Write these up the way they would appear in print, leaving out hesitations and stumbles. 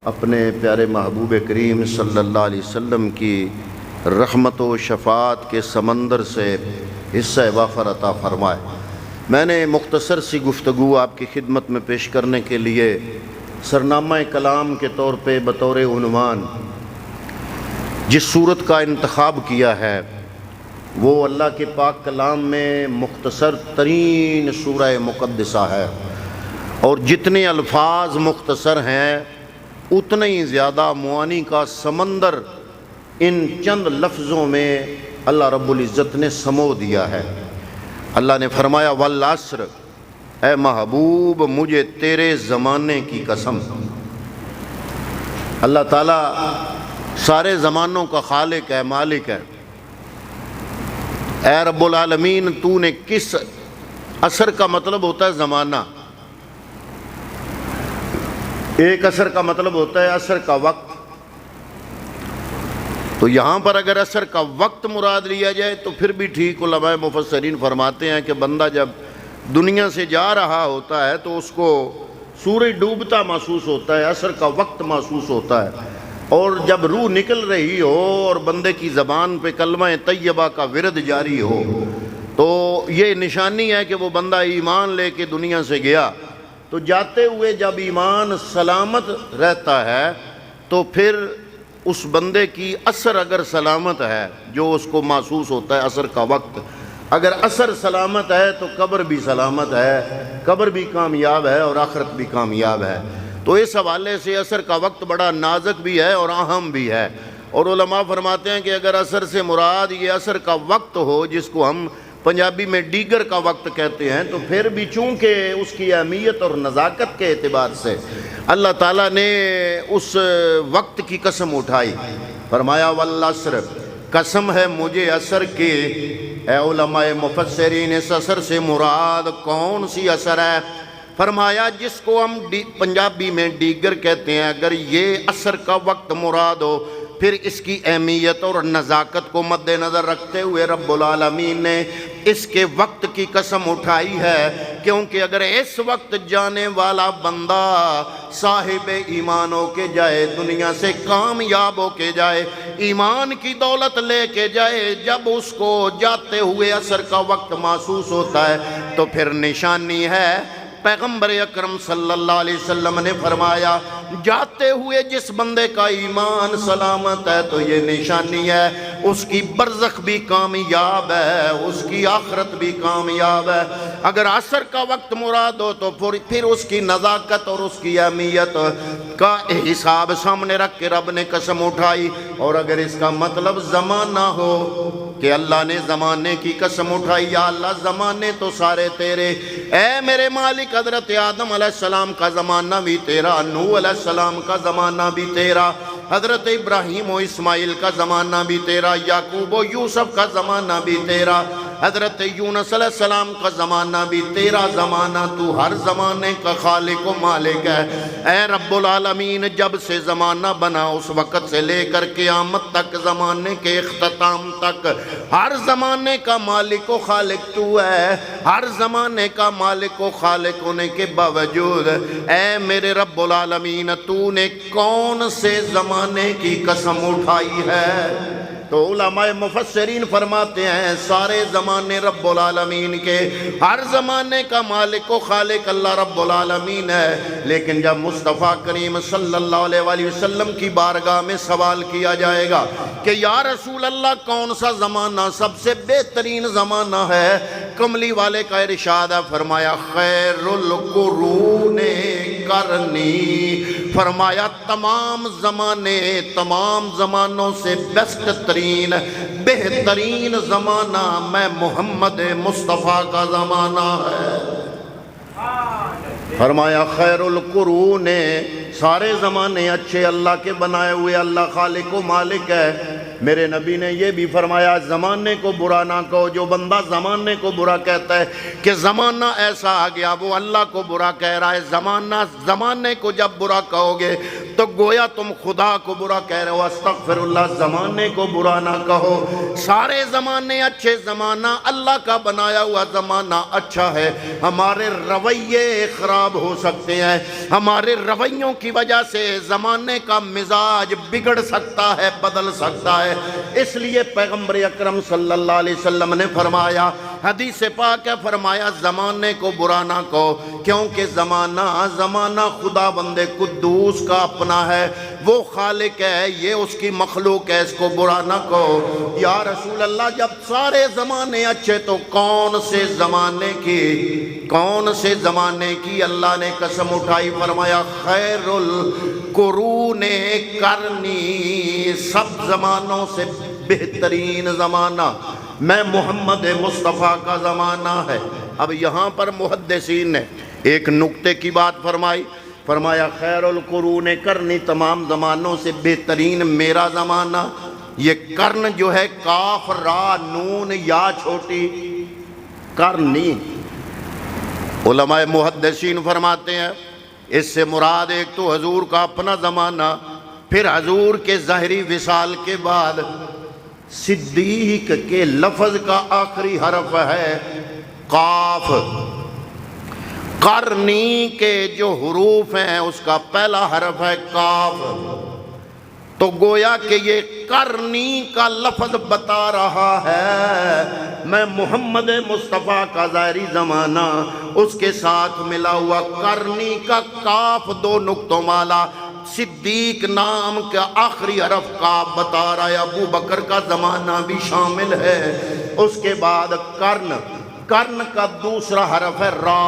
اپنے پیارے محبوب کریم صلی اللہ علیہ وسلم کی رحمت و شفاعت کے سمندر سے حصہ وافر عطا فرمائے۔ میں نے مختصر سی گفتگو آپ کی خدمت میں پیش کرنے کے لیے سرنامہ کلام کے طور پہ بطور عنوان جس صورت کا انتخاب کیا ہے وہ اللہ کے پاک کلام میں مختصر ترین سورہ مقدسہ ہے، اور جتنے الفاظ مختصر ہیں اتنا ہی زیادہ معانی کا سمندر ان چند لفظوں میں اللہ رب العزت نے سمو دیا ہے۔ اللہ نے فرمایا والعصر، اے محبوب مجھے تیرے زمانے کی قسم۔ اللہ تعالیٰ سارے زمانوں کا خالق ہے، مالک ہے۔ اے رب العالمین تو نے کس عصر کا مطلب ہوتا ہے زمانہ، ایک عصر کا مطلب ہوتا ہے عصر کا وقت، تو یہاں پر اگر عصر کا وقت مراد لیا جائے تو پھر بھی ٹھیک۔ علماء مفسرین فرماتے ہیں کہ بندہ جب دنیا سے جا رہا ہوتا ہے تو اس کو سورج ڈوبتا محسوس ہوتا ہے، عصر کا وقت محسوس ہوتا ہے، اور جب روح نکل رہی ہو اور بندے کی زبان پہ کلمہ طیبہ کا ورد جاری ہو تو یہ نشانی ہے کہ وہ بندہ ایمان لے کے دنیا سے گیا۔ تو جاتے ہوئے جب ایمان سلامت رہتا ہے تو پھر اس بندے کی عصر اگر سلامت ہے جو اس کو محسوس ہوتا ہے عصر کا وقت، اگر عصر سلامت ہے تو قبر بھی سلامت ہے، قبر بھی کامیاب ہے اور آخرت بھی کامیاب ہے۔ تو اس حوالے سے عصر کا وقت بڑا نازک بھی ہے اور اہم بھی ہے، اور علماء فرماتے ہیں کہ اگر عصر سے مراد یہ عصر کا وقت ہو جس کو ہم پنجابی میں دیگر کا وقت کہتے ہیں، تو پھر بھی چونکہ اس کی اہمیت اور نزاکت کے اعتبار سے اللہ تعالیٰ نے اس وقت کی قسم اٹھائی، فرمایا والعصر، قسم ہے مجھے عصر کی۔ اے علماء مفسرین اس عصر سے مراد کون سی عصر ہے؟ فرمایا جس کو ہم پنجابی میں دیگر کہتے ہیں، اگر یہ عصر کا وقت مراد ہو پھر اس کی اہمیت اور نزاکت کو مد نظر رکھتے ہوئے رب العالمین نے اس کے وقت کی قسم اٹھائی ہے، کیونکہ اگر اس وقت جانے والا بندہ صاحب ایمان ہو کے جائے، دنیا سے کامیاب ہو کے جائے، ایمان کی دولت لے کے جائے، جب اس کو جاتے ہوئے عصر کا وقت محسوس ہوتا ہے تو پھر نشانی ہے۔ پیغمبر اکرم صلی اللہ علیہ وسلم نے فرمایا جاتے ہوئے جس بندے کا ایمان سلامت ہے تو یہ نشانی ہے اس کی برزخ بھی کامیاب ہے، اس کی آخرت بھی کامیاب ہے۔ اگر عصر کا وقت مراد ہو تو پھر اس کی نزاکت اور اس کی اہمیت کا حساب سامنے رکھ کے رب نے قسم اٹھائی، اور اگر اس کا مطلب زمانہ ہو کہ اللہ نے زمانے کی قسم اٹھائی، یا اللہ زمانے تو سارے تیرے، اے میرے مالک حضرت آدم علیہ السلام کا زمانہ بھی تیرا، نوح علیہ السلام کا زمانہ بھی تیرا، حضرت ابراہیم و اسماعیل کا زمانہ بھی تیرا، یعقوب و یوسف کا زمانہ بھی تیرا، حضرت یونس علیہ السلام کا زمانہ بھی تیرا زمانہ، تو ہر زمانے کا خالق و مالک ہے۔ اے رب العالمین جب سے زمانہ بنا اس وقت سے لے کر قیامت تک، زمانے کے اختتام تک، ہر زمانے کا مالک و خالق تو ہے۔ ہر زمانے کا مالک و خالق ہونے کے باوجود اے میرے رب العالمین تو نے کون سے زمانے کی قسم اٹھائی ہے؟ تو علماء مفسرین فرماتے ہیں سارے زمانے رب العالمین کے، ہر زمانے کا مالک و خالق اللہ رب العالمین ہے، لیکن جب مصطفیٰ کریم صلی اللہ علیہ وآلہ وسلم کی بارگاہ میں سوال کیا جائے گا کہ یا رسول اللہ کون سا زمانہ سب سے بہترین زمانہ ہے، کملی والے کا ارشاد ہے، فرمایا خیر القرون کرنی، فرمایا تمام زمانے، تمام زمانوں سے بیسٹ ترین، بہترین زمانہ میں محمد مصطفیٰ کا زمانہ ہے۔ فرمایا خیر القرون، سارے زمانے اچھے اللہ کے بنائے ہوئے، اللہ خالق و مالک ہے۔ میرے نبی نے یہ بھی فرمایا زمانے کو برا نہ کہو، جو بندہ زمانے کو برا کہتا ہے کہ زمانہ ایسا آ گیا وہ اللہ کو برا کہہ رہا ہے۔ زمانے کو جب برا کہو گے تو گویا تم خدا کو برا کہہ رہے ہو. استغفر اللہ، زمانے کو برا نہ کہو. سارے زمانے اچھے، زمانہ اللہ کا بنایا ہوا زمانہ اچھا ہے. ہمارے رویے خراب ہو سکتے ہیں، ہمارے رویوں کی وجہ سے زمانے کا مزاج بگڑ سکتا ہے، بدل سکتا ہے. اس لیے پیغمبر اکرم صلی اللہ علیہ وسلم نے فرمایا، حدیث پاک ہے، فرمایا زمانے کو برا نہ کہو، کیونکہ زمانہ خدا بندے قدوس کا اپنا ہے، وہ خالق ہے، یہ اس کی مخلوق ہے، اس کو برا نہ کہو. یا رسول اللہ، جب سارے زمانے اچھے تو کون سے زمانے کی اللہ نے قسم اٹھائی؟ فرمایا خیر القرون قرنی، سب زمانوں سے بہترین زمانہ میں محمد مصطفیٰ کا زمانہ ہے. اب یہاں پر محدثین نے ایک نکتے کی بات فرمائی، فرمایا خیر القرون قرنی، تمام زمانوں سے بہترین میرا زمانہ. یہ قرن جو ہے کاف را نون یا چھوٹی، قرنی. علماء محدثین فرماتے ہیں اس سے مراد ایک تو حضور کا اپنا زمانہ، پھر حضور کے ظاہری وصال کے بعد صدیق کے لفظ کا آخری حرف ہے قاف. قرنی کے جو حروف ہیں اس کا پہلا حرف ہے قاف. تو گویا کہ یہ قرنی کا لفظ بتا رہا ہے میں محمد مصطفیٰ کا ظاہری زمانہ، اس کے ساتھ ملا ہوا قرنی کا کاف دو نقطوں والا صدیق نام کا آخری حرف کا بتا رہا ہے. ابو بکر کا زمانہ بھی شامل ہے. اس کے بعد قرن کا دوسرا حرف ہے را،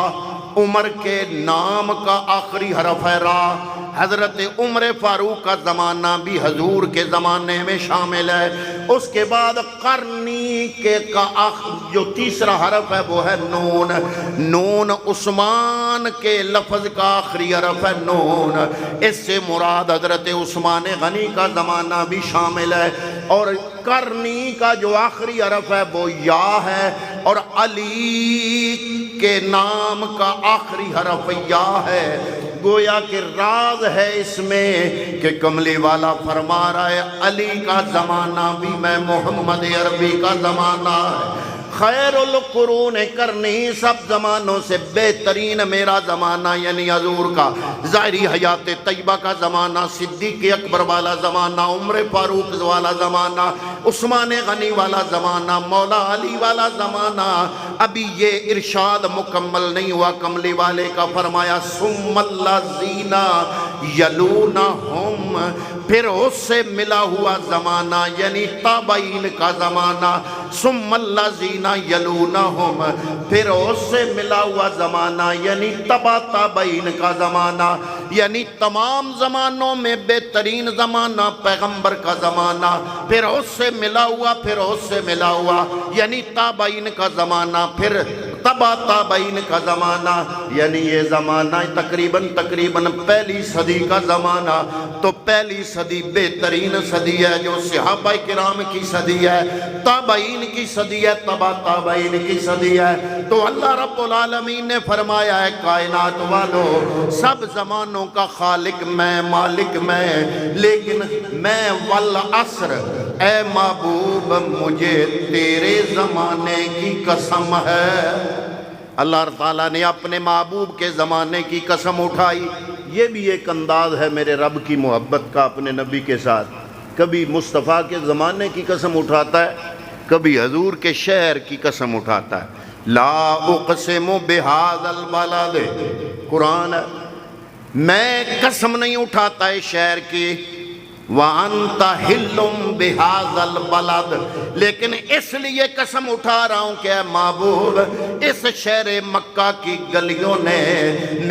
عمر کے نام کا آخری حرف ہے را. حضرت عمر فاروق کا زمانہ بھی حضور کے زمانے میں شامل ہے. اس کے بعد قرنی کے جو تیسرا حرف ہے وہ ہے نون. عثمان کے لفظ کا آخری حرف ہے نون. اس سے مراد حضرت عثمان غنی کا زمانہ بھی شامل ہے. اور قرنی کا جو آخری حرف ہے وہ یا ہے، اور علی کے نام کا آخری حرف یا ہے. گویا کہ راز ہے اس میں کہ کملی والا فرما رہا ہے علی کا زمانہ بھی میں محمد عربی کا زمانہ ہے. خیر القرون قرنی، سب زمانوں سے بہترین میرا زمانہ یعنی حضور کا ظاہری حیات طیبہ کا زمانہ، صدیق اکبر والا زمانہ، عمر فاروق والا زمانہ، عثمان غنی والا زمانہ، مولا علی والا زمانہ. ابھی یہ ارشاد مکمل نہیں ہوا کملی والے کا. فرمایا ثم الذین یلونہم، پھر اس سے ملا ہوا زمانہ یعنی تابعین کا زمانہ. ثم الذین یلونہم، پھر اس سے ملا ہوا زمانہ یعنی تبع تابعین کا زمانہ. یعنی تمام زمانوں میں بہترین زمانہ پیغمبر کا زمانہ، پھر اس سے ملا ہوا یعنی تابعین کا زمانہ، پھر تبع تابعین کا زمانہ. یعنی یہ زمانہ تقریباً پہلی صدی کا زمانہ. تو پہلی صدی بہترین صدی ہے جو صحابہ کرام کی صدی ہے، تابعین کی صدی ہے، تبع تابعین کی صدی ہے. تو اللہ رب العالمین نے فرمایا ہے کائنات والو، سب زمانوں کا خالق میں، مالک میں، لیکن میں والعصر، اے محبوب مجھے تیرے زمانے کی قسم ہے. اللہ تعالیٰ نے اپنے محبوب کے زمانے کی قسم اٹھائی. یہ بھی ایک انداز ہے میرے رب کی محبت کا اپنے نبی کے ساتھ. کبھی مصطفیٰ کے زمانے کی قسم اٹھاتا ہے، کبھی حضور کے شہر کی قسم اٹھاتا ہے. لا اقسم بہذا البلد، قرآن ہے، میں قسم نہیں اٹھاتا اس شہر کی. وَأَنْتَ حِلٌّ بِهَذَا الْبَلَدِ، لیکن اس لیے قسم اٹھا رہا ہوں کہ اے محبوب، اس شہر مکہ کی گلیوں نے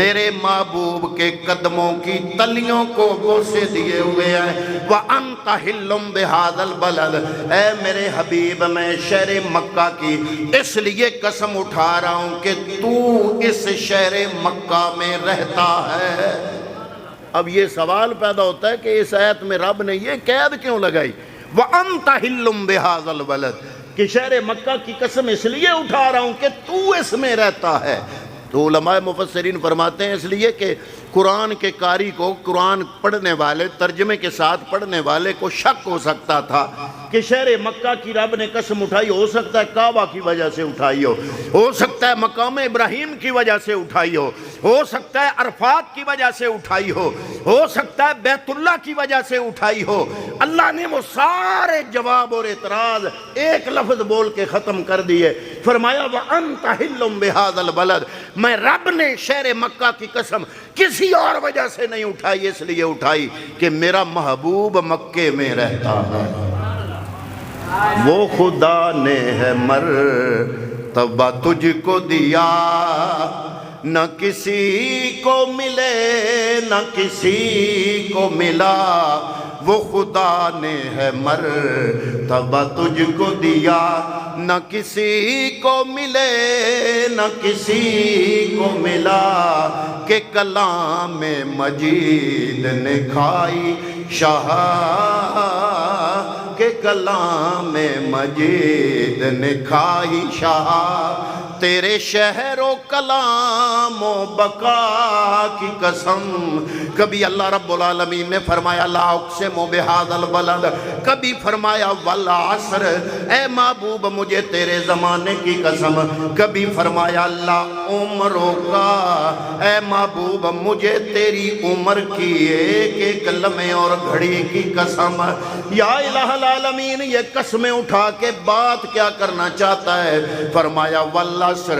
میرے محبوب کے قدموں کی تلیوں کو بوسے دیے ہوئے ہیں. وَأَنْتَ حِلٌّ بِهَذَا الْبَلَدِ، اے میرے حبیب میں شہر مکہ کی اس لیے قسم اٹھا رہا ہوں کہ تو اس شہر مکہ میں رہتا ہے. اب یہ سوال پیدا ہوتا ہے کہ اس آیت میں رب نے یہ قید کیوں لگائی وَأَنْتَ حِلٌّ بِهَذَا الْبَلَدِ، کہ شہر مکہ کی قسم اس لیے اٹھا رہا ہوں کہ تو اس میں رہتا ہے. تو علماء مفسرین فرماتے ہیں اس لیے کہ قرآن کے قاری کو، قرآن پڑھنے والے، ترجمے کے ساتھ پڑھنے والے کو شک ہو سکتا تھا کہ شہر مکہ کی رب نے قسم اٹھائی، ہو سکتا ہے کعبہ کی وجہ سے اٹھائی ہو سکتا ہے مقام ابراہیم کی وجہ سے اٹھائی ہو سکتا ہے عرفات کی وجہ سے اٹھائی ہو سکتا ہے بیت اللہ کی وجہ سے اٹھائی ہو۔ اللہ نے وہ سارے جواب اور اعتراض ایک لفظ بول کے ختم کر دیے، فرمایا وَأَنْتَ حِلٌّ بِهَذَا الْبَلَدِ، میں رب نے شہر مکہ کی قسم کسی اور وجہ سے نہیں اٹھائی، اس لیے اٹھائی کہ میرا محبوب مکے میں رہتا ہے۔ وہ خدا نے ہے مرتبہ تجھ کو دیا، نہ کسی کو ملے نہ کسی کو ملا، وہ خدا نے ہے مرتبہ تجھ کو دیا، نہ کسی کو ملے نہ کسی کو ملا، کہ کلام مجید نے کھائی شاہ، کہ کلام مجید نے کھائی شاہ، تیرے شہر و کلام و بقا کی قسم۔ کبھی اللہ رب العالمین نے فرمایا لا اقسم بہذا البلد، کبھی فرمایا والعصر، اے محبوب مجھے تیرے زمانے کی قسم، کبھی فرمایا لا عمروں کا، اے محبوب مجھے تیری عمر کی ایک ایک لمحے اور گھڑی کی قسم۔ یا الہ العالمین، یہ قسمیں اٹھا کے بات کیا کرنا چاہتا ہے؟ فرمایا والعصر،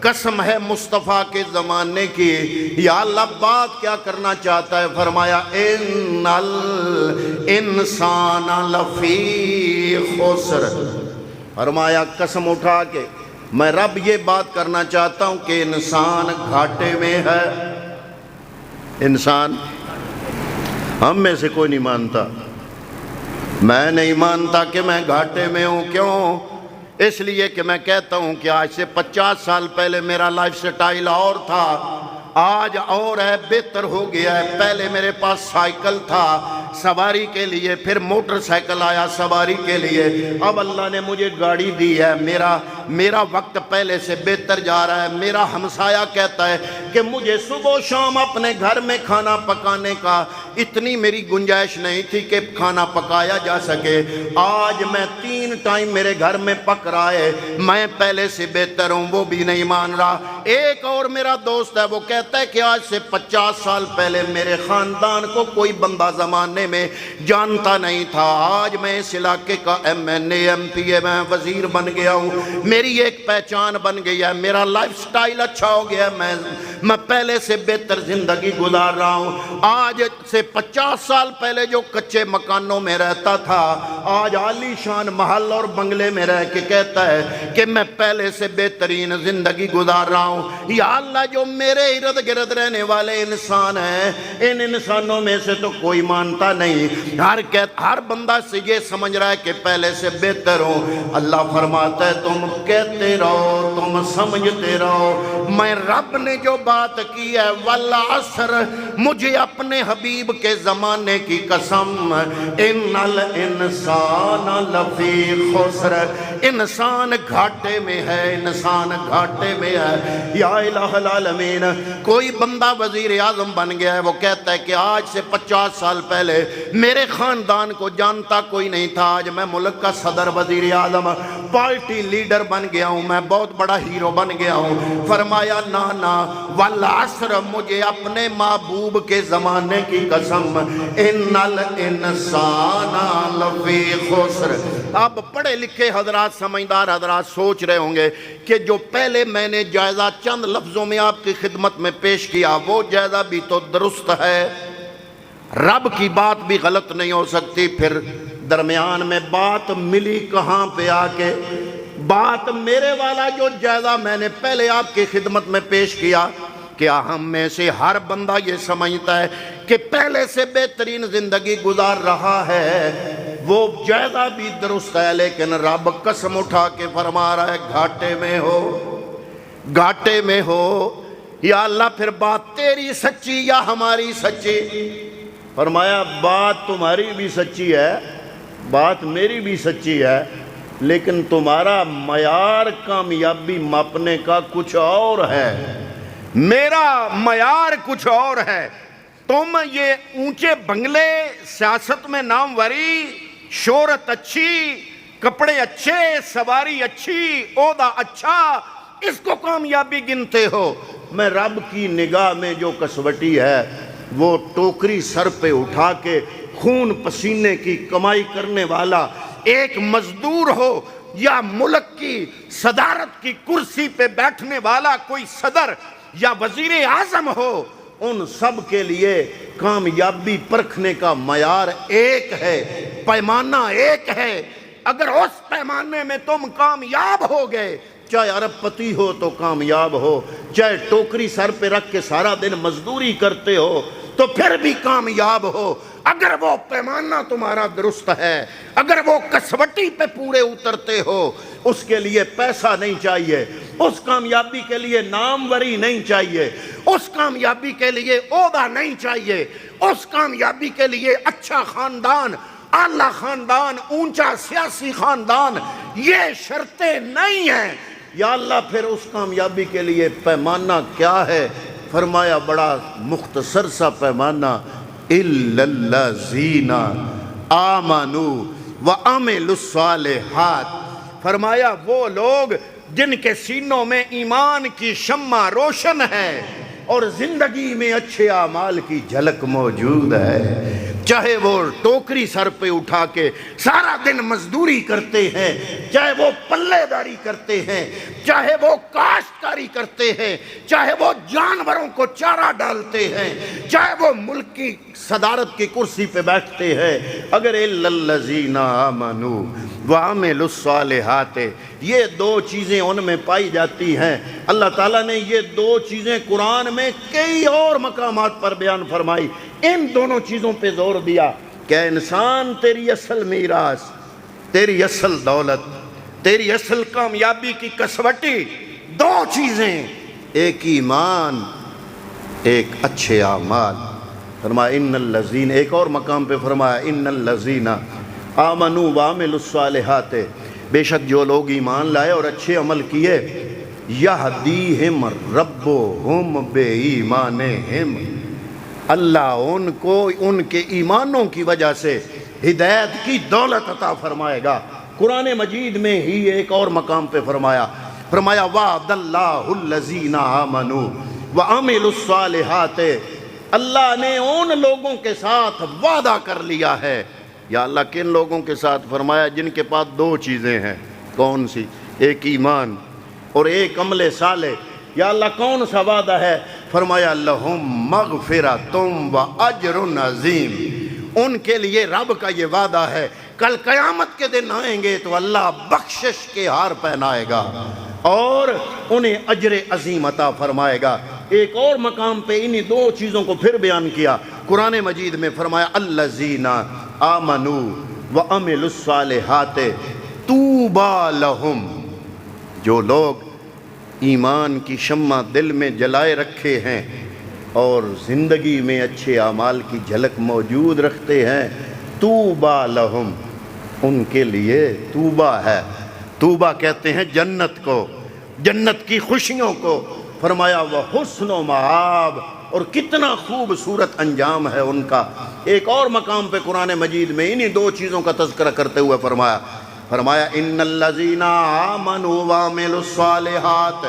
قسم ہے مصطفیٰ کے زمانے کی، یا اللہ بات کیا کرنا چاہتا ہے؟ فرمایا ان الانسان لفی خسر، فرمایا قسم اٹھا کے میں رب یہ بات کرنا چاہتا ہوں کہ انسان گھاٹے میں ہے۔ انسان، ہم میں سے کوئی نہیں مانتا، میں نہیں مانتا کہ میں گھاٹے میں ہوں۔ کیوں؟ اس لیے کہ میں کہتا ہوں کہ آج سے 50 سال پہلے میرا لائف سٹائل اور تھا، آج اور ہے، بہتر ہو گیا ہے۔ پہلے میرے پاس سائیکل تھا سواری کے لیے، پھر موٹر سائیکل آیا سواری کے لیے، اب اللہ نے مجھے گاڑی دی ہے۔ میرا وقت پہلے سے بہتر جا رہا ہے۔ میرا ہمسایہ کہتا ہے کہ مجھے صبح و شام اپنے گھر میں کھانا پکانے کا اتنی میری گنجائش نہیں تھی کہ کھانا پکایا جا سکے، آج میں 3 ٹائم میرے گھر میں پک رہا ہے، میں پہلے سے بہتر ہوں۔ وہ بھی نہیں مان رہا۔ ایک اور میرا دوست ہے، وہ کہتا ہے کہ آج سے 50 سال پہلے میرے خاندان کو کوئی بندہ زمانے میں جانتا نہیں تھا، آج میں اس علاقے کا MNA MP میں وزیر بن گیا ہوں، میری ایک پہچان بن گئی ہے، میرا لائف سٹائل اچھا ہو گیا ہے، میں پہلے سے بہتر زندگی گزار رہا ہوں۔ آج سے 50 سال پہلے جو کچے مکانوں میں رہتا تھا، آج عالی شان محل اور بنگلے میں رہ کے کہتا ہے کہ میں پہلے سے بہترین زندگی گزار رہا ہوں۔ یا اللہ، جو میرے ارد گرد رہنے والے انسان ہیں، ان انسانوں میں سے تو کوئی مانتا نہیں، ہر بندہ سے یہ سمجھ رہا ہے کہ پہلے سے بہتر ہو۔ اللہ فرماتا ہے تم کہتے رہو، تم سمجھتے رہو، میں رب نے جو بات کی ہے والعصر، مجھے اپنے حبیب کے زمانے کی قسم، ان الانسان لفی خسر، انسان گھاٹے میں ہے، انسان گھاٹے میں ہے۔ یا الہ العالمین، کوئی بندہ وزیر اعظم بن گیا ہے، وہ کہتا ہے کہ آج سے 50 سال پہلے میرے خاندان کو جانتا کوئی نہیں تھا، آج میں ملک کا صدر، وزیر اعظم، پارٹی لیڈر بن گیا ہوں، میں بہت بڑا ہیرو بن گیا ہوں۔ فرمایا نا والعصر، مجھے اپنے محبوب کے زمانے کی قسم، ان الانسان لفی خسر۔ اب پڑھے لکھے حضرات، سمجھدار حضرات سوچ رہے ہوں گے کہ جو پہلے میں نے جائزہ چند لفظوں میں آپ کی خدمت میں پیش کیا، وہ جائزہ بھی تو درست ہے، رب کی بات بھی غلط نہیں ہو سکتی۔ پھر درمیان میں بات ملی کہاں پہ آ کے؟ بات میرے والا جو جائزہ میں نے پہلے آپ کی خدمت میں پیش کیا، کیا ہم میں سے ہر بندہ یہ سمجھتا ہے کہ پہلے سے بہترین زندگی گزار رہا ہے؟ وہ جائزہ بھی درست ہے، لیکن رب قسم اٹھا کے فرما رہا ہے گھاٹے میں ہو، گھاٹے میں ہو۔ یا اللہ، پھر بات تیری سچی یا ہماری سچی؟ فرمایا بات تمہاری بھی سچی ہے، بات میری بھی سچی ہے، لیکن تمہارا معیار کامیابی ماپنے کا کچھ اور ہے۔ میرا معیار کچھ اور ہے. تم یہ اونچے بنگلے، سیاست میں ناموری، شہرت اچھی، کپڑے اچھے، سواری اچھی، عہدہ اچھا، اس کو کامیابی گنتے ہو. میں رب کی نگاہ میں جو کسوٹی ہے وہ ٹوکری سر پہ اٹھا کے خون پسینے کی کمائی کرنے والا ایک مزدور ہو یا ملک کی صدارت کی کرسی پہ بیٹھنے والا کوئی صدر یا وزیر اعظم ہو، ان سب کے لیے کامیابی پرکھنے کا معیار ایک ہے، پیمانہ ایک ہے. اگر اس پیمانے میں تم کامیاب ہو گئے، چاہے ارب پتی ہو تو کامیاب ہو، چاہے ٹوکری سر پہ رکھ کے سارا دن مزدوری کرتے ہو تو پھر بھی کامیاب ہو. اگر وہ پیمانہ تمہارا درست ہے، اگر وہ کسوٹی پہ پورے اترتے ہو، اس کے لیے پیسہ نہیں چاہیے، اس کامیابی کے لیے ناموری نہیں چاہیے، اس کامیابی کے لیے عہدہ نہیں چاہیے، اس کامیابی کے لیے اچھا خاندان، اعلیٰ خاندان، اونچا سیاسی خاندان، یہ شرطیں نہیں ہیں. یا اللہ پھر اس کامیابی کے لیے پیمانہ کیا ہے؟ فرمایا بڑا مختصر سا پیمانہ، اِلَّا الَّذِينَ آمَنُوا وَعَمِلُوا الصَّالِحَاتِ. فرمایا وہ لوگ جن کے سینوں میں ایمان کی شمع روشن ہے اور زندگی میں اچھے اعمال کی جھلک موجود ہے. چاہے وہ ٹوکری سر پہ اٹھا کے سارا دن مزدوری کرتے ہیں، چاہے وہ پلے داری کرتے ہیں، چاہے وہ کاشتکاری کرتے ہیں، چاہے وہ جانوروں کو چارہ ڈالتے ہیں، چاہے وہ ملک کی صدارت کی کرسی پہ بیٹھتے ہیں، اگر اِلَّا الَّذِينَ آمَنُوا وَعَمِلُوا الصَّالِحَاتِ، یہ دو چیزیں ان میں پائی جاتی ہیں. اللہ تعالیٰ نے یہ دو چیزیں قرآن میں کئی اور مقامات پر بیان فرمائی. ان دونوں چیزوں پہ زور دیا کہ انسان تیری اصل میراث، تیری اصل دولت، تیری اصل کامیابی کی کسوٹی دو چیزیں، ایک ایمان، ایک اچھے اعمال. فرمایا ان الذین، ایک اور مقام پہ فرمایا ان الذین آمنوا وعملوا الصالحات، بے شک جو لوگ ایمان لائے اور اچھے عمل کیے، یہدیہم ربہم بایمانہم، اللہ ان کو ان کے ایمانوں کی وجہ سے ہدایت کی دولت عطا فرمائے گا. قرآن مجید میں ہی ایک اور مقام پہ فرمایا وعد اللہ الذین آمنوا وعملوا الصالحات، اللہ نے ان لوگوں کے ساتھ وعدہ کر لیا ہے. یا اللہ کن لوگوں کے ساتھ؟ فرمایا جن کے پاس دو چیزیں ہیں. کون سی؟ ایک ایمان اور ایک عمل صالح. یا اللہ کون سا وعدہ ہے؟ فرمایا لہم مغفرتم و اجر عظیم، ان کے لیے رب کا یہ وعدہ ہے کل قیامت کے دن آئیں گے تو اللہ بخشش کے ہار پہنائے گا اور انہیں اجر عظیم عطا فرمائے گا. ایک اور مقام پہ انہی دو چیزوں کو پھر بیان کیا قرآن مجید میں. فرمایا الذین آمنوا وعملوا الصالحات طوبی لہم، جو لوگ ایمان کی شمع دل میں جلائے رکھے ہیں اور زندگی میں اچھے اعمال کی جھلک موجود رکھتے ہیں، طوبی لہم، ان کے لیے طوبہ ہے. طوبہ کہتے ہیں جنت کو، جنت کی خوشیوں کو. فرمایا وحسن مآب، اور کتنا خوبصورت انجام ہے ان کا. ایک اور مقام پہ قرآن مجید میں انہی دو چیزوں کا تذکرہ کرتے ہوئے فرمایا ان الذین آمنوا وعملوا الصالحات،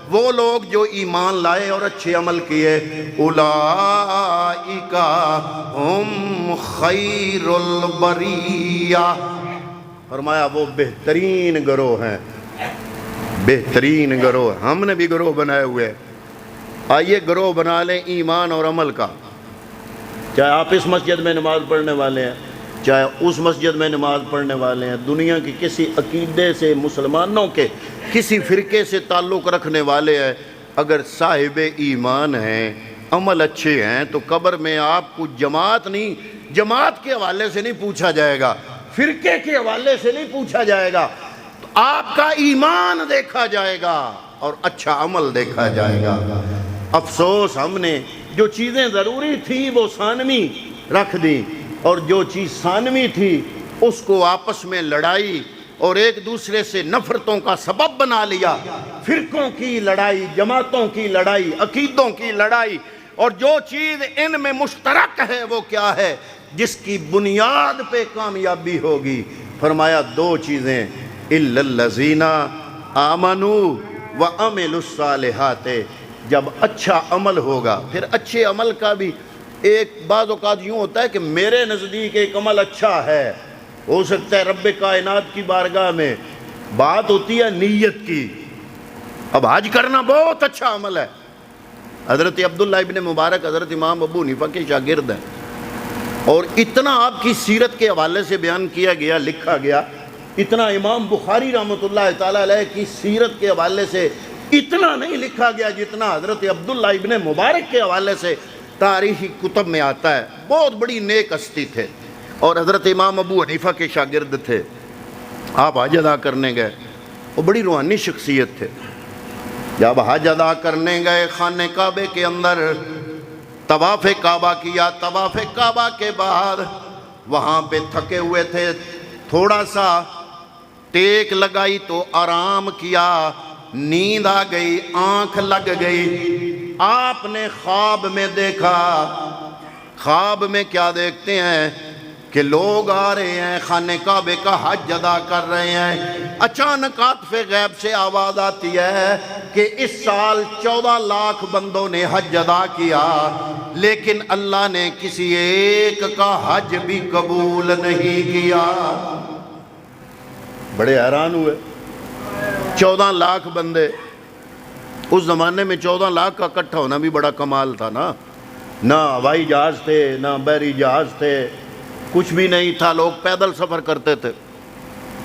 وہ لوگ جو ایمان لائے اور اچھے عمل کیے، اولئک ہم خیر البریہ، فرمایا وہ بہترین گروہ ہیں، بہترین گروہ. ہم نے بھی گروہ بنائے ہوئے، آئیے گروہ بنا لیں ایمان اور عمل کا. چاہے آپ اس مسجد میں نماز پڑھنے والے ہیں، چاہے اس مسجد میں نماز پڑھنے والے ہیں، دنیا کی کسی عقیدے سے، مسلمانوں کے کسی فرقے سے تعلق رکھنے والے ہیں، اگر صاحب ایمان ہیں، عمل اچھے ہیں، تو قبر میں آپ کو جماعت کے حوالے سے نہیں پوچھا جائے گا، فرقے کے حوالے سے نہیں پوچھا جائے گا، تو آپ کا ایمان دیکھا جائے گا اور اچھا عمل دیکھا جائے گا. افسوس ہم نے جو چیزیں ضروری تھی وہ ثانوی رکھ دی، اور جو چیز ثانوی تھی اس کو آپس میں لڑائی اور ایک دوسرے سے نفرتوں کا سبب بنا لیا، فرقوں کی لڑائی، جماعتوں کی لڑائی، عقیدوں کی لڑائی، اور جو چیز ان میں مشترک ہے وہ کیا ہے جس کی بنیاد پہ کامیابی ہوگی؟ فرمایا دو چیزیں، اِلَّا الَّذِينَ آمَنُوا وَعَمِلُوا الصَّالِحَاتِ، جب اچھا عمل ہوگا، پھر اچھے عمل کا بھی ایک بعض اوقات یوں ہوتا ہے کہ میرے نزدیک ایک عمل اچھا ہے، ہو سکتا ہے رب کائنات کی بارگاہ میں بات ہوتی ہے نیت کی۔ اب حج کرنا بہت اچھا عمل ہے، حضرت عبداللہ ابن مبارک حضرت امام ابو حنیفہ کے شاگرد ہیں، اور اتنا آپ کی سیرت کے حوالے سے بیان کیا گیا، لکھا گیا، اتنا امام بخاری رحمۃ اللہ تعالیٰ علیہ کی سیرت کے حوالے سے اتنا نہیں لکھا گیا جتنا حضرت عبداللہ ابن مبارک کے حوالے سے تاریخی کتب میں آتا ہے۔ بہت بڑی نیک ہستی تھے اور حضرت امام ابو حنیفہ کے شاگرد تھے۔ آپ حج ادا کرنے گئے، وہ بڑی روحانی شخصیت تھے۔ جب حج ادا کرنے گئے خانہ کعبے کے اندر طواف کعبہ کیا، طواف کعبہ کے بعد وہاں پہ تھکے ہوئے تھے، تھوڑا سا ٹیک لگائی تو آرام کیا، نیند آ گئی، آنکھ لگ گئی۔ آپ نے خواب میں دیکھا، خواب میں کیا دیکھتے ہیں کہ لوگ آ رہے ہیں خانہ کعبے کا حج ادا کر رہے ہیں۔ اچانک عاطف غیب سے آواز آتی ہے کہ اس سال 14 لاکھ بندوں نے حج ادا کیا، لیکن اللہ نے کسی ایک کا حج بھی قبول نہیں کیا۔ بڑے حیران ہوئے، 14 لاکھ بندے، اس زمانے میں 14 لاکھ کا اکٹھا ہونا بھی بڑا کمال تھا نا، نہ ہوائی جہاز تھے، نہ بحری جہاز تھے، کچھ بھی نہیں تھا، لوگ پیدل سفر کرتے تھے۔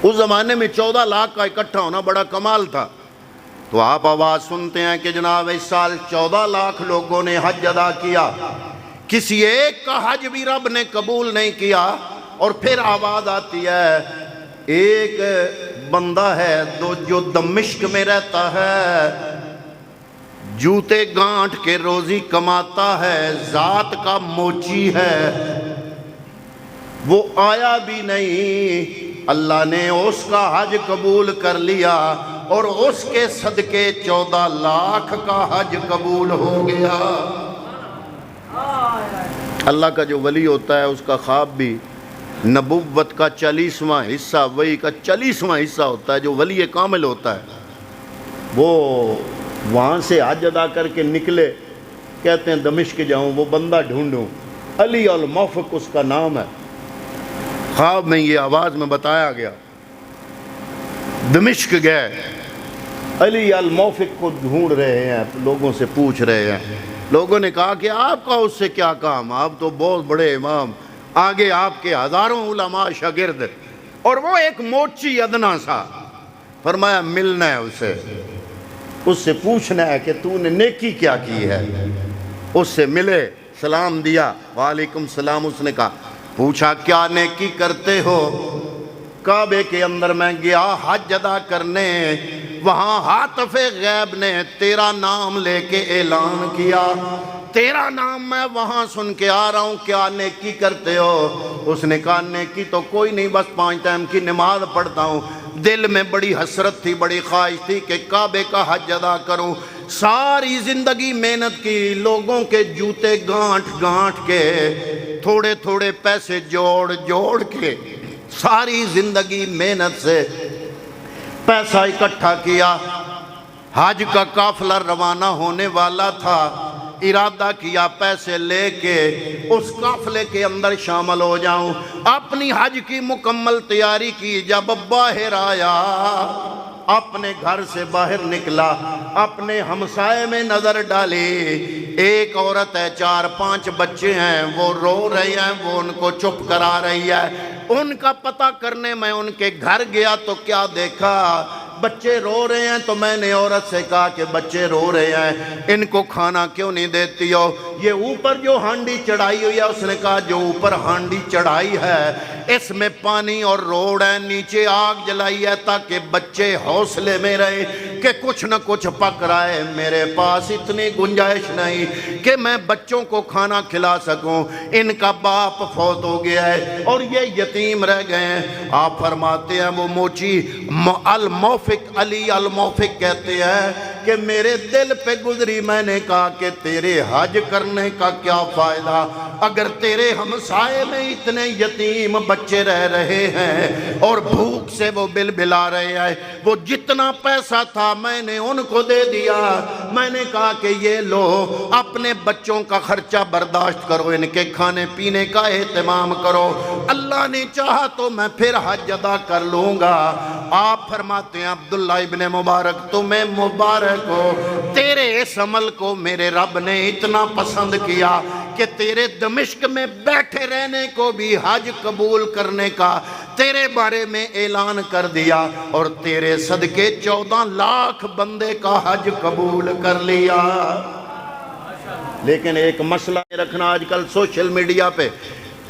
اس زمانے میں 14 لاکھ کا اکٹھا ہونا بڑا کمال تھا۔ تو آپ آواز سنتے ہیں کہ جناب اس سال 14 لاکھ لوگوں نے حج ادا کیا، کسی ایک کا حج بھی رب نے قبول نہیں کیا۔ اور پھر آواز آتی ہے ایک بندہ ہے جو دمشق میں رہتا ہے، جوتے گانٹھ کے روزی کماتا ہے، ذات کا موچی ہے، وہ آیا بھی نہیں، اللہ نے اس کا حج قبول کر لیا اور اس کے صدقے 14 لاکھ کا حج قبول ہو گیا۔ اللہ کا جو ولی ہوتا ہے اس کا خواب بھی نبوت کا 40واں حصہ، وہی کا 40واں حصہ ہوتا ہے۔ جو ولی کامل ہوتا ہے وہ وہاں سے حج ادا کر کے نکلے، کہتے ہیں دمشق جاؤں، وہ بندہ ڈھونڈوں، علی الموفق اس کا نام ہے۔ خواب میں یہ آواز میں بتایا گیا، دمشق گئے، علی الموفق کو ڈھونڈ رہے ہیں، لوگوں سے پوچھ رہے ہیں۔ لوگوں نے کہا کہ آپ کا اس سے کیا کام، آپ تو بہت بڑے امام، آگے آپ کے ہزاروں علماء شاگرد، اور وہ ایک موچی ادنا سا۔ فرمایا ملنا ہے اسے، اس سے پوچھنا ہے کہ تو نے نیکی کیا کی ہے۔ اس سے ملے، سلام دیا، وعلیکم السلام۔ اس نے کہا، پوچھا کیا نیکی کرتے ہو؟ کعبے کے اندر میں گیا حج ادا کرنے، وہاں عاطف غیب نے تیرا نام لے کے اعلان کیا، تیرا نام میں وہاں سن کے آ رہا ہوں، کیا نیکی کرتے ہو؟ اس نے کہا نیکی تو کوئی نہیں، بس 5 ٹائم کی نماز پڑھتا ہوں۔ دل میں بڑی حسرت تھی، بڑی خواہش تھی کہ کعبے کا حج ادا کروں۔ ساری زندگی محنت کی، لوگوں کے جوتے گانٹھ گانٹھ کے، تھوڑے تھوڑے پیسے جوڑ جوڑ کے، ساری زندگی محنت سے پیسہ اکٹھا کیا۔ حج کا قافلہ روانہ ہونے والا تھا، ارادہ کیا پیسے لے کے اس قافلے کے اندر شامل ہو جاؤں۔ اپنی حج کی مکمل تیاری کی، جب باہر آیا، اپنے گھر سے باہر نکلا، اپنے ہمسائے میں نظر ڈالی، ایک عورت ہے، 4-5 بچے ہیں، وہ رو رہے ہیں، وہ ان کو چپ کرا رہی ہے۔ ان کا پتہ کرنے میں ان کے گھر گیا تو کیا دیکھا، بچے رو رہے ہیں۔ تو میں نے عورت سے کہا کہ بچے رو رہے ہیں، ان کو کھانا کیوں نہیں دیتی ہو؟ یہ اوپر جو ہانڈی چڑھائی ہوئی ہے، اس نے کہا جو اوپر ہانڈی چڑھائی ہے اس میں پانی اور روڑ ہے، نیچے آگ جلائی ہے تاکہ بچے حوصلے میں رہے۔ کہ کچھ نہ کچھ پک رہا ہے، میرے پاس اتنی گنجائش نہیں کہ میں بچوں کو کھانا کھلا سکوں، ان کا باپ فوت ہو گیا ہے اور یہ یتیم رہ گئے ہیں۔ آپ فرماتے ہیں وہ موچی الموفق علی الموفق کہتے ہیں کہ میرے دل پہ گزری، میں نے کہا کہ تیرے حج کرنے کا کیا فائدہ اگر تیرے ہمسائے میں اتنے یتیم بچے رہ رہے ہیں اور بھوک سے وہ بل بلا رہے ہیں۔ وہ جتنا پیسہ تھا میں نے ان کو دے دیا، میں نے کہا کہ یہ لو اپنے بچوں کا خرچہ برداشت کرو، ان کے کھانے پینے کا اہتمام کرو، اللہ نے چاہا تو میں پھر حج ادا کر لوں گا۔ آپ فرماتے ہیں عبداللہ ابن مبارک تمہیں مبارک ہو، تیرے اس عمل کو میرے رب نے اتنا پسند کیا کہ تیرے دمشق میں بیٹھے رہنے کو بھی حج قبول کرنے کا تیرے بارے میں اعلان کر دیا، اور تیرے صدقے 14 لاکھ بندے کا حج قبول کر لیا۔ لیکن ایک مسئلہ رکھنا، آج کل سوشل میڈیا پہ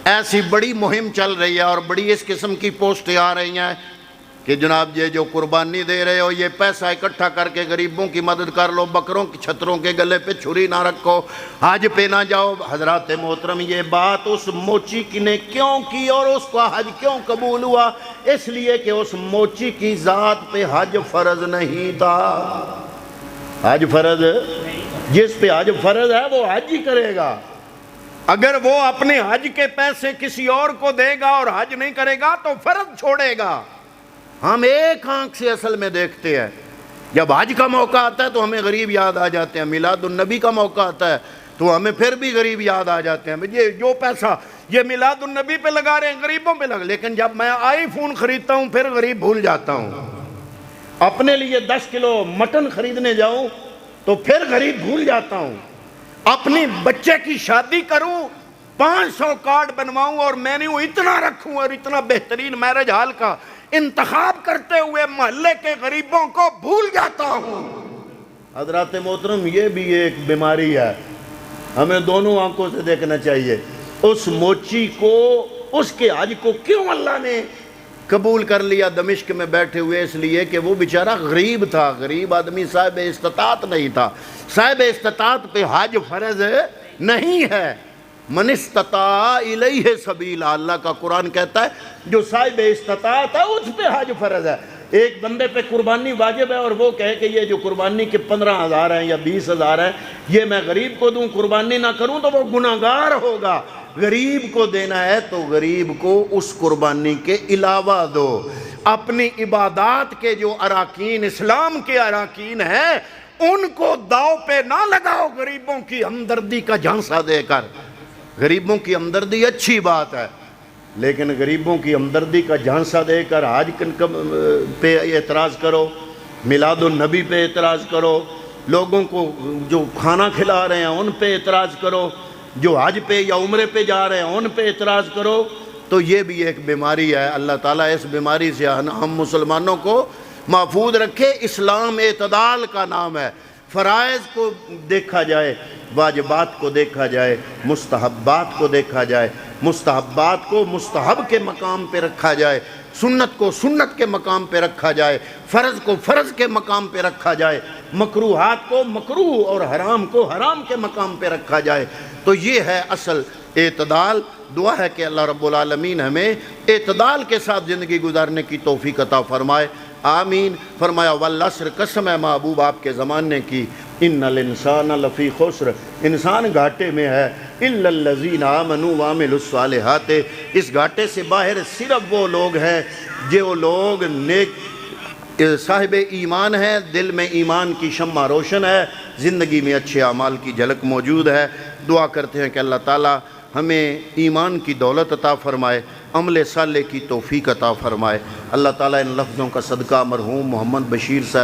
ایسی بڑی مہم چل رہی ہے اور بڑی اس قسم کی پوسٹیں آ رہی ہیں کہ جناب یہ جو قربانی دے رہے ہو یہ پیسہ اکٹھا کر کے غریبوں کی مدد کر لو، بکروں کی چھتروں کے گلے پہ چھری نہ رکھو، حج پہ نہ جاؤ۔ حضرات محترم یہ بات اس موچی کی نے کیوں کی اور اس کو حج کیوں قبول ہوا؟ اس لیے کہ اس موچی کی ذات پہ حج فرض نہیں تھا۔ حج فرض، جس پہ حج فرض ہے وہ حج ہی کرے گا۔ اگر وہ اپنے حج کے پیسے کسی اور کو دے گا اور حج نہیں کرے گا تو فرض چھوڑے گا۔ ہم ایک آنکھ سے اصل میں دیکھتے ہیں، جب حج کا موقع آتا ہے تو ہمیں غریب یاد آ جاتے ہیں، میلاد النبی کا موقع آتا ہے تو ہمیں پھر بھی غریب یاد آ جاتے ہیں، یہ جو پیسہ یہ میلاد النبی پہ لگا رہے ہیں غریبوں پہ لگا، لیکن جب میں آئی فون خریدتا ہوں پھر غریب بھول جاتا ہوں، اپنے لیے 10 کلو مٹن خریدنے جاؤں تو پھر غریب بھول جاتا ہوں، اپنی بچے کی شادی کروں 500 کارڈ بنواؤں اور مینیو اتنا رکھوں اور اتنا بہترین میرج ہال کا انتخاب کرتے ہوئے محلے کے غریبوں کو بھول جاتا ہوں۔ حضرات محترم یہ بھی ایک بیماری ہے، ہمیں دونوں آنکھوں سے دیکھنا چاہیے۔ اس موچی کو، اس کے حج کو کیوں اللہ نے قبول کر لیا دمشق میں بیٹھے ہوئے؟ اس لیے کہ وہ بیچارہ غریب تھا، غریب آدمی صاحب استطاعت نہیں تھا، صاحب استطاعت پہ حج فرض نہیں ہے۔ من استطاع الیہ سبیلا، اللہ کا قرآن کہتا ہے جو صاحب استطاعت ہے اس پہ حج فرض ہے۔ ایک بندے پہ قربانی واجب ہے اور وہ کہے کہ یہ جو قربانی کے 15,000 ہیں یا 20,000 ہیں یہ میں غریب کو دوں، قربانی نہ کروں تو وہ گناہگار ہوگا۔ غریب کو دینا ہے تو غریب کو اس قربانی کے علاوہ دو۔ اپنی عبادات کے جو اراکین، اسلام کے اراکین ہیں، ان کو داؤ پہ نہ لگاؤ غریبوں کی ہمدردی کا جھانسا دے کر۔ غریبوں کی ہمدردی اچھی بات ہے، لیکن غریبوں کی ہمدردی کا جھانسا دے کر حج پہ اعتراض کرو، میلاد النبی پہ اعتراض کرو، لوگوں کو جو کھانا کھلا رہے ہیں ان پہ اعتراض کرو، جو حج پہ یا عمرے پہ جا رہے ہیں ان پہ اعتراض کرو، تو یہ بھی ایک بیماری ہے۔ اللہ تعالیٰ اس بیماری سے ہم مسلمانوں کو محفوظ رکھے۔ اسلام اعتدال کا نام ہے، فرائض کو دیکھا جائے، واجبات کو دیکھا جائے، مستحبات کو دیکھا جائے، مستحبات کو مستحب کے مقام پہ رکھا جائے، سنت کو سنت کے مقام پہ رکھا جائے، فرض کو فرض کے مقام پہ رکھا جائے، مکروہات کو مکروہ اور حرام کو حرام کے مقام پہ رکھا جائے۔ تو یہ ہے اصل اعتدال۔ دعا ہے کہ اللہ رب العالمین ہمیں اعتدال کے ساتھ زندگی گزارنے کی توفیق عطا فرمائے، آمین۔ فرمایا والعصر، قسم ہے محبوب آپ کے زمانے کی، ان الانسان لفی خسر، انسان گھاٹے میں ہے، الا الذین آمنوا وعملوا الصالحات، اس گھاٹے سے باہر صرف وہ لوگ ہیں جو لوگ نیک صاحب ایمان ہیں، دل میں ایمان کی شمع روشن ہے، زندگی میں اچھے اعمال کی جھلک موجود ہے۔ دعا کرتے ہیں کہ اللہ تعالیٰ ہمیں ایمان کی دولت عطا فرمائے، عمل صالح کی توفیق عطا فرمائے۔ اللہ تعالیٰ ان لفظوں کا صدقہ مرحوم محمد بشیر صاحب